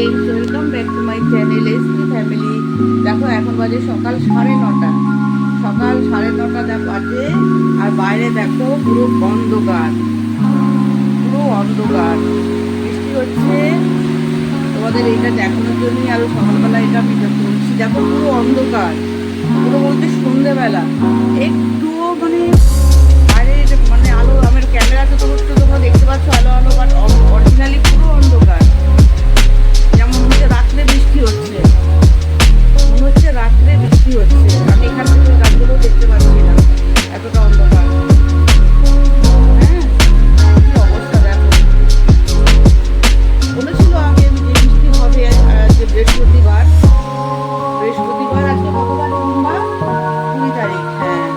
Friends, welcome back to my channel SP family. দেখো এখন বাজে সকাল 9:30, সকাল 9:30 বাজে, আর বাইরে দেখো পুরো অন্ধকার, পুরো অন্ধকার, বৃষ্টি হচ্ছে। তোমাদের এটা দেখানোর জন্যই আরো সকালবেলা এটা আমি বলছি। দেখো পুরো অন্ধকার, পুরো বলতে সন্ধ্যেবেলা, একটুও মানে বাইরে মানে আলো, আমার ক্যামেরাতে তো তোমরা দেখতে পাচ্ছ আলো আলো, বাট অরিজিনালি পুরো অন্ধকার। যেমন হচ্ছে রাত্রে বৃষ্টি হচ্ছে, মনে হচ্ছে রাত্রে বৃষ্টি হচ্ছে। আমি এখান থেকে গাছগুলো দেখতে পাচ্ছি না, এতটা অন্ধকার। হ্যাঁ, কি অবস্থা দেখো। বলেছিল আগে যে বৃষ্টি হবে, যে বৃহস্পতিবার, আজকে কত তারিখ আমরা? 20 তারিখ। হ্যাঁ,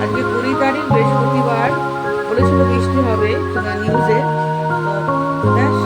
আজকে 20 তারিখ বৃহস্পতিবার, বলেছিল বৃষ্টি হবে নিউজে। তো ব্যাস,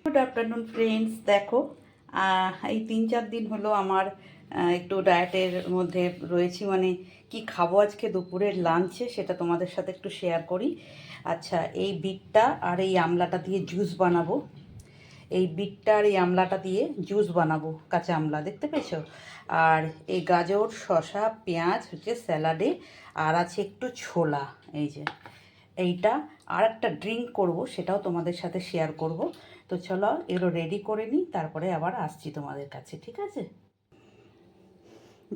গুড আফটারনুন ফ্রেন্ডস, দেখো এই 3-4 দিন হলো আমার একটু ডায়েটের মধ্যে রয়েছি, মানে কি খাবো আজকে দুপুরের লাঞ্চে সেটা তোমাদের সাথে একটু শেয়ার করি। আচ্ছা, এই বিটটা আর এই আমলাটা দিয়ে জুস বানাবো। এই বিটটা আর এই আমলাটা দিয়ে জুস বানাবো, কাঁচা আমলা দেখতে পেয়েছো। আর এই গাজর, শসা, পেঁয়াজ হচ্ছে স্যালাডে, আর আছে একটু ছোলা। এই যে এইটা, আর একটা ড্রিঙ্ক করব, সেটাও তোমাদের সাথে শেয়ার করব। তো চলো এগুলো রেডি করে নিই, তারপরে আবার আসছি তোমাদের কাছে, ঠিক আছে?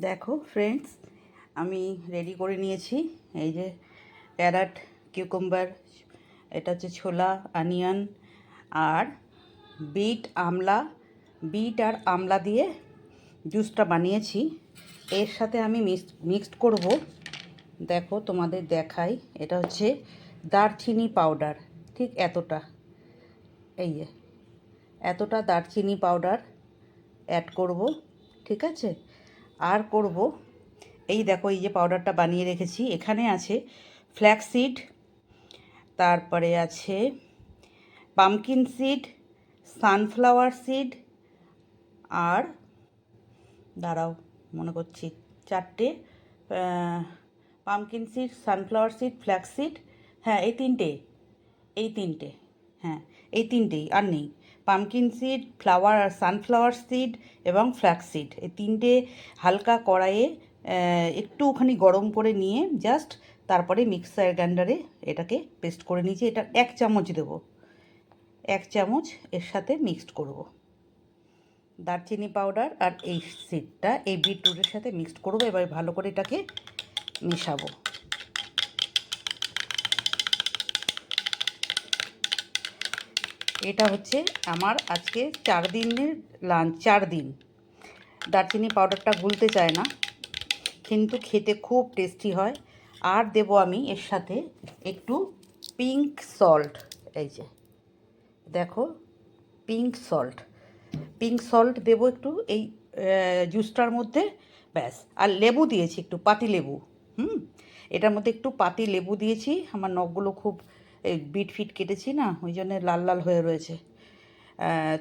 দেখো ফ্রেন্ডস, আমি রেডি করে নিয়েছি। এই যে ক্যারট, কিউকাম্বার, এটা হচ্ছে ছোলা, অনিয়ন, আর বিট আর আমলা দিয়ে জুসটা বানিয়েছি। এর সাথে আমি মিক্সড করব। দেখো তোমাদের দেখাই, এটা হচ্ছে দারচিনি পাউডার, ঠিক এতটা, এই যে এতটা দারচিনি পাউডার অ্যাড করব, ঠিক আছে? আর করব, এই দেখো এই যে পাউডারটা বানিয়ে রেখেছি, এখানে আছে ফ্ল্যাক্স সিড, তারপরে আছে পামকিন সিড, সানফ্লাওয়ার সিড, আর দাঁড়াও মনে করছি, 4টে, pumpkin seed, sunflower seed, flax seed, হ্যাঁ এই তিনটে, হ্যাঁ এই তিনটেই, আর নেই। পামকিন সিড, সানফ্লাওয়ার সিড এবং ফ্ল্যাক্স সিড, এই তিনটে হালকা কড়াইয়ে একটুখানি গরম করে নিয়ে জাস্ট তারপরে মিক্সার গ্রাইন্ডারে এটাকে পেস্ট করে নিয়েছি। এটা 1 চামচ দেবো, 1 চামচ এর সাথে মিক্সড করব। দারচিনি পাউডার আর এই সিডটা এই বিটরুটের সাথে মিক্সড করব। এবার ভালো করে এটাকে মেশাবো। এটা হচ্ছে আমার আজকে 4 দিনের লাঞ্চ। 4 দিন দারচিনি পাউডারটা গুলতে চায় না, কিন্তু খেতে খুব টেস্টি হয়। আর দেব আমি এর সাথে একটু পিঙ্ক সল্ট, এই যে দেখো পিঙ্ক সল্ট দেবো একটু এই জুসটার মধ্যে, ব্যাস। আর লেবু দিয়েছি একটু, পাতি লেবু, এটার মধ্যে একটু পাতি লেবু দিয়েছি। আমার নখগুলো খুব বিট ফিট কেটেছি না, ওই জন্য লাল লাল হয়ে রয়েছে।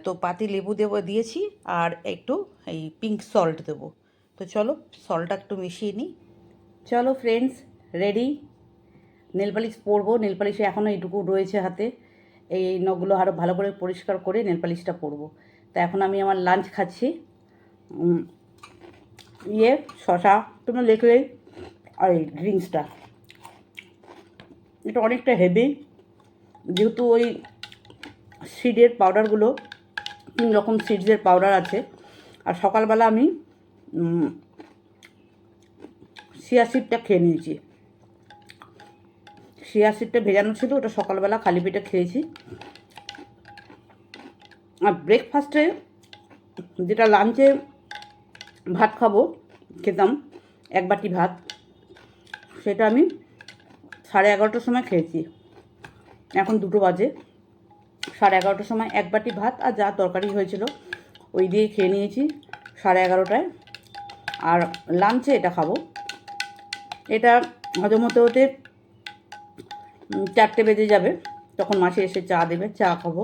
তো পাতি লেবু দিয়েছি, আর একটু এই পিঙ্ক সল্ট দেবো। তো চলো সল্টটা একটু মিশিয়ে নিই। চলো ফ্রেন্ডস, রেডি। নেল পালিশ পরবো, নেল পালিশে এখনও এইটুকু রয়েছে হাতে। এই নখগুলো আরও ভালো করে পরিষ্কার করে নেল পালিশটা পরবো। তা এখন আমি আমার লাঞ্চ খাচ্ছি। শশা তোমরা লিখলেই, আর এই ড্রিঙ্কসটা, এটা অনেকটা হেভি, যেহেতু ওই সিডের পাউডারগুলো 3 রকম সিডসের পাউডার আছে। আর সকালবেলা আমি চিয়া সিডটা খেয়ে নিয়েছি। চিয়া সিডটা ভেজানো ছিল, ওটা সকালবেলা খালি পেটে খেয়েছি। আর ব্রেকফাস্টে, যেটা লাঞ্চে ভাত খেতাম 1 বাটি ভাত, সেটা আমি 11:30টার সময় খেয়েছি। এখন 2টো বাজে, 11:30টার সময় 1 বাটি ভাত আর যা তরকারি হয়েছিল ওই দিয়ে খেয়ে নিয়েছি 11:30টায়। আর লাঞ্চে এটা খাবো। এটা হজম হতে হতে 4টে বেজে যাবে, তখন মাসি এসে চা দেবে, চা খাবো।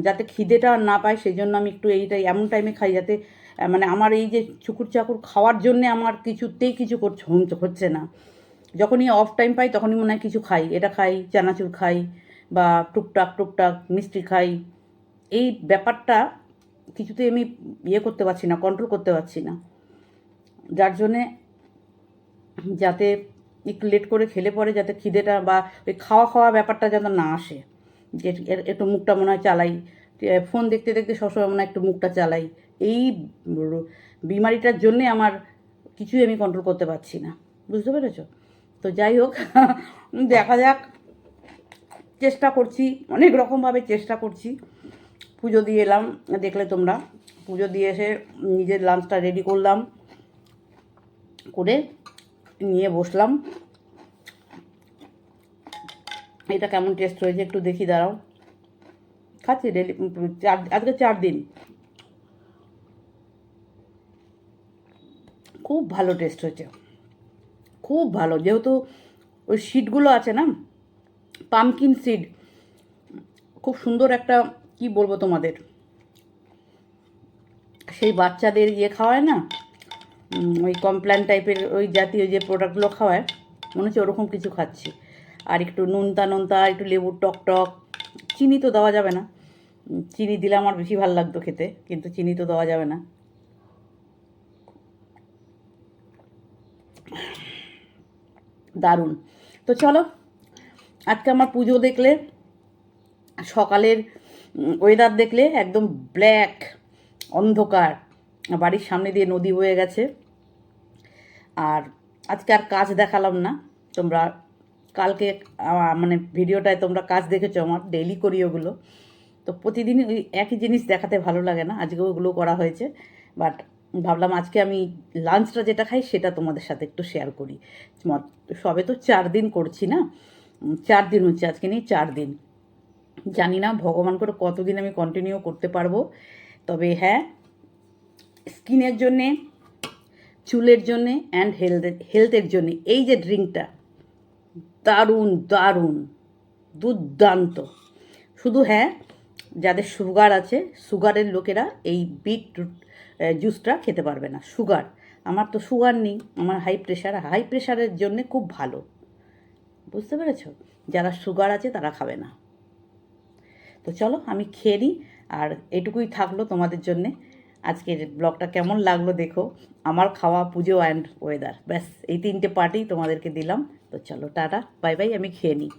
যাতে খিদেটা না পায় সেই জন্য আমি একটু এইটাই এমন টাইমে খাই, যাতে মানে আমার এই যে চুকুর চাকুর খাওয়ার জন্যে আমার কিছুতেই কিছু হচ্ছে না। যখনই অফ টাইম পাই তখনই মনে হয় কিছু খাই, এটা খাই, চানাচুর খাই, বা টুকটাক মিষ্টি খাই। এই ব্যাপারটা কিছুতেই আমি করতে পারছি না, কন্ট্রোল করতে পারছি না। যার জন্যে যাতে একটু লেট করে খেলে পরে যাতে খিদেটা বা ওই খাওয়া ব্যাপারটা যেন না আসে, যে একটু মুখটা মনে হয় চালাই, ফোন দেখতে দেখতে সবসময় মনে হয় একটু মুখটা চালাই। এই বিমারিটার জন্যে আমার কিছুই আমি কন্ট্রোল করতে পারছি না, বুঝতে পেরেছ? তো যাই হোক, দেখা যাক, চেষ্টা করছি, অনেক রকমভাবে চেষ্টা করছি। পুজো দিয়ে এলাম, দেখলে তোমরা, পুজো দিয়ে এসে নিজের লাঞ্চটা রেডি করলাম, করে নিয়ে বসলাম। এটা কেমন টেস্ট হয়েছে একটু দেখি, দাঁড়াও, খাচ্ছি ডেলি, আজকে 4 দিন। খুব ভালো টেস্ট হয়েছে, খুব ভালো। যেহেতু ওই সিডগুলো আছে না, পামকিন সিড, খুব সুন্দর একটা কি বলবো তোমাদের, সেই বাচ্চাদের ইয়ে খাওয়ায় না, ওই কমপ্ল্যান টাইপের ওই জাতীয় যে প্রোডাক্টগুলো খাওয়ায়, মনে হচ্ছে ওরকম কিছু খাচ্ছি। আর একটু নোনতা নোনতা, একটু লেবুর টক টক, চিনি তো দেওয়া যাবে না, চিনি দিলে আমার বেশি ভালো লাগতো খেতে, কিন্তু চিনি তো দেওয়া যাবে না। দারুণ। তো চলো, আজকে আমার পুজো দেখলে, সকালের ওয়েদার দেখলে একদম ব্ল্যাক, অন্ধকার, বাড়ির সামনে দিয়ে নদী বয়ে গেছে। আর আজকে আর কাজ দেখালাম না, তোমরা কালকে মানে ভিডিওটায় তোমরা কাজ দেখেছো, আমার ডেইলি করি ওগুলো। তো প্রতিদিনই ওই একই জিনিস দেখাতে ভালো লাগে না, আজকে ওগুলো করা হয়েছে। বাট ভাবলাম আজকে আমি লাঞ্চটা যেটা খাই সেটা তোমাদের সাথে একটু শেয়ার করি। সবে তো 4 দিন করছি না, 4 দিন হচ্ছে, আজকে নিয়ে 4 দিন। জানি না ভগবান করে কতদিন আমি কন্টিনিউ করতে পারবো। তবে হ্যাঁ, স্কিনের জন্যে, চুলের জন্যে অ্যান্ড হেলথের জন্যে এই যে ড্রিঙ্কটা, দারুণ দারুণ, দুর্দান্ত। শুধু হ্যাঁ, যাদের সুগার আছে, সুগারের লোকেরা এই বিটরুট জুসটা খেতে পারবে না। সুগার, আমার তো সুগার নেই, আমার হাই প্রেশার, হাই প্রেশারের জন্যে খুব ভালো, বুঝতে পেরেছো? যারা সুগার আছে তারা খাবে না। তো চলো আমি খেয়ে নিই, আর এটুকুই থাকলো তোমাদের জন্যে। আজকের ব্লগটা কেমন লাগলো দেখো, আমার খাওয়া, পুজো অ্যান্ড ওয়েদার, ব্যাস এই 3টে পার্টই তোমাদেরকে দিলাম। তো চলো টাটা, বাই বাই, আমি খেয়ে নিই।